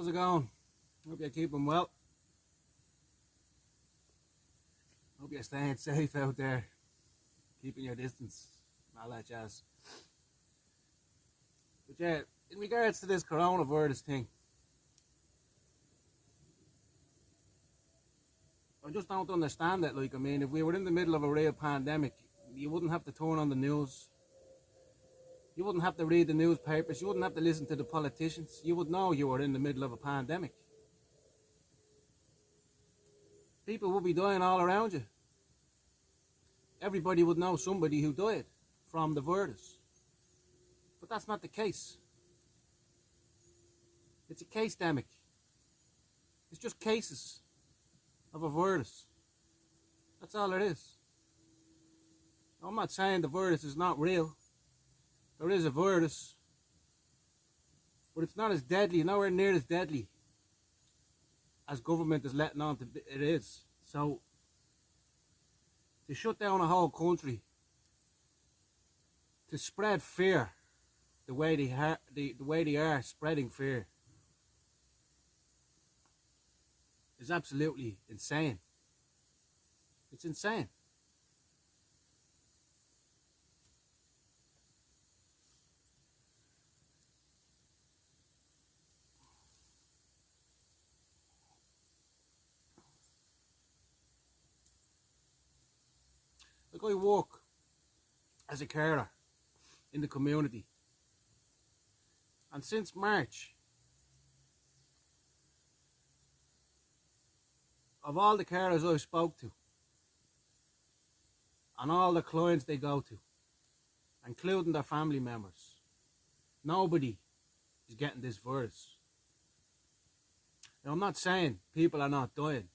How's it going? Hope you're keeping well. Hope you're staying safe out there, keeping your distance, and all that jazz. But yeah, in regards to this coronavirus thing, I just don't understand it. Like, I mean, if we were in the middle of a real pandemic, you wouldn't have to turn on the news. You wouldn't have to read the newspapers. You wouldn't have to listen to the politicians. You would know you were in the middle of a pandemic. People would be dying all around you. Everybody would know somebody who died from the virus. But that's not the case. It's a case-demic. It's just cases of a virus. That's all it is. I'm not saying the virus is not real. There is a virus. But it's not as deadly, nowhere near as deadly as government is letting on to it is. So, to shut down a whole country, to spread fear the way they are spreading fear, is absolutely insane. It's insane. Like, I work as a carer in the community, and since March, of all the carers I spoke to and all the clients they go to, including their family members, nobody is getting this virus. Now, I'm not saying people are not dying,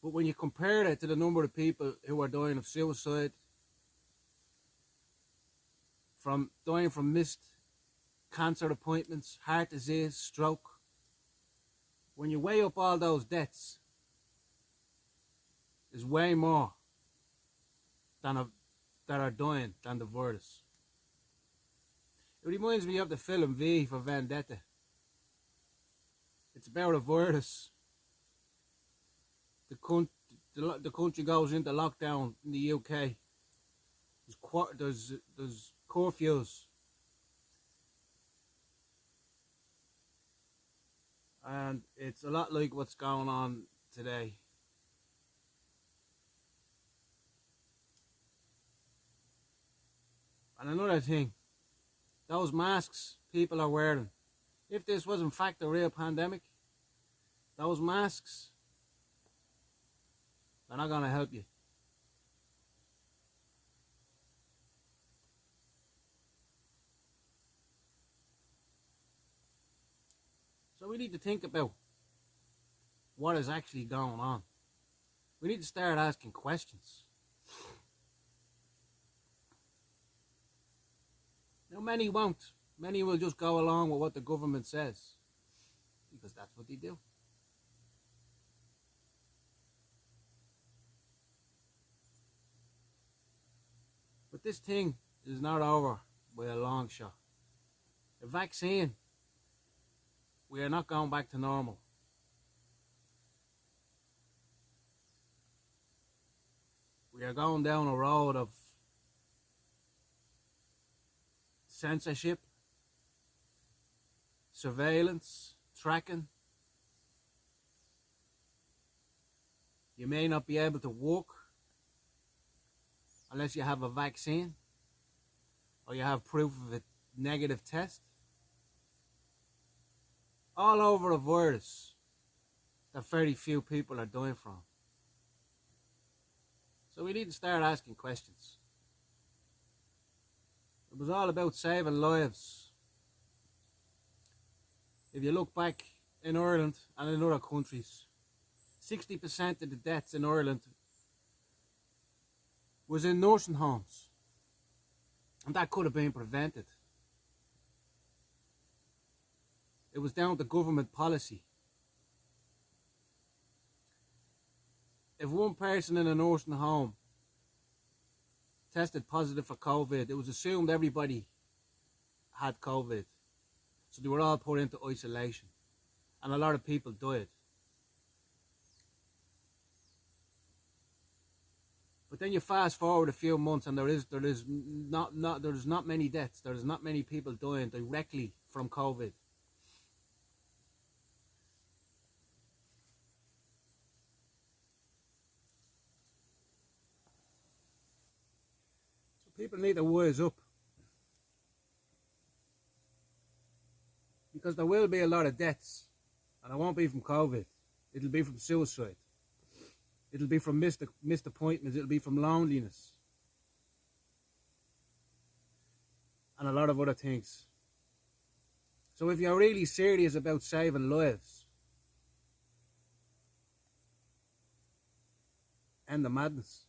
but when you compare it to the number of people who are dying of suicide, from dying from missed cancer appointments, heart disease, stroke, when you weigh up all those deaths, there's way more that are dying than the virus. It reminds me of the film V for Vendetta. It's about a virus. The country goes into lockdown in the UK. There's curfews. And it's a lot like what's going on today. And another thing, those masks people are wearing, if this was in fact a real pandemic, those masks, they're not going to help you. So we need to think about what is actually going on. We need to start asking questions. Now, many won't. Many will just go along with what the government says, because that's what they do. But this thing is not over by a long shot. A vaccine, we are not going back to normal. We are going down a road of censorship, surveillance, tracking. You may not be able to walk unless you have a vaccine or you have proof of a negative test. All over a virus that very few people are dying from. So we need to start asking questions. It was all about saving lives. If you look back in Ireland and in other countries, 60% of the deaths in Ireland was in nursing homes. And that could have been prevented. It was down to government policy. If one person in a nursing home tested positive for COVID, it was assumed everybody had COVID. So they were all put into isolation. And a lot of people died. But then you fast forward a few months and there's not many deaths. There's not many people dying directly from COVID. So people need to wise up. Because there will be a lot of deaths. And it won't be from COVID. It'll be from suicide. It'll be from missed appointments. It'll be from loneliness. And a lot of other things. So if you're really serious about saving lives, end the madness.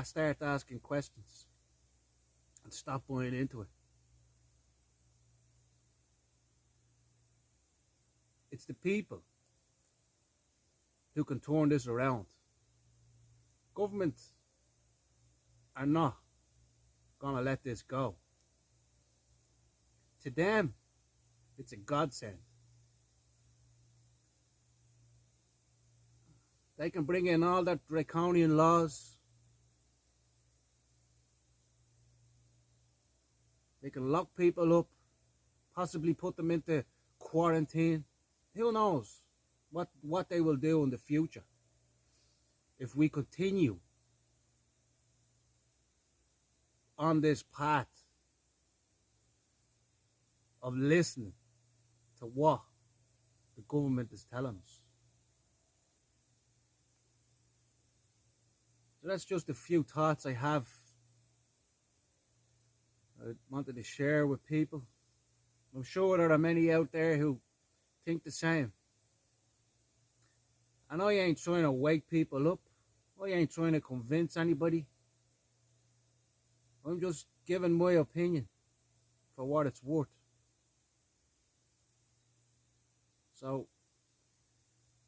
Start asking questions. And stop buying into it. It's the people who can turn this around. Government are not going to let this go. To them, it's a godsend. They can bring in all that draconian laws. They can lock people up, possibly put them into quarantine. Who knows what they will do in the future if we continue on this path of listening to what the government is telling us. So that's just a few thoughts I have. I wanted to share with people. I'm sure there are many out there who think the same. And I ain't trying to wake people up. I ain't trying to convince anybody. I'm just giving my opinion for what it's worth. So,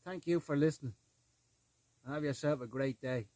thank you for listening. And have yourself a great day.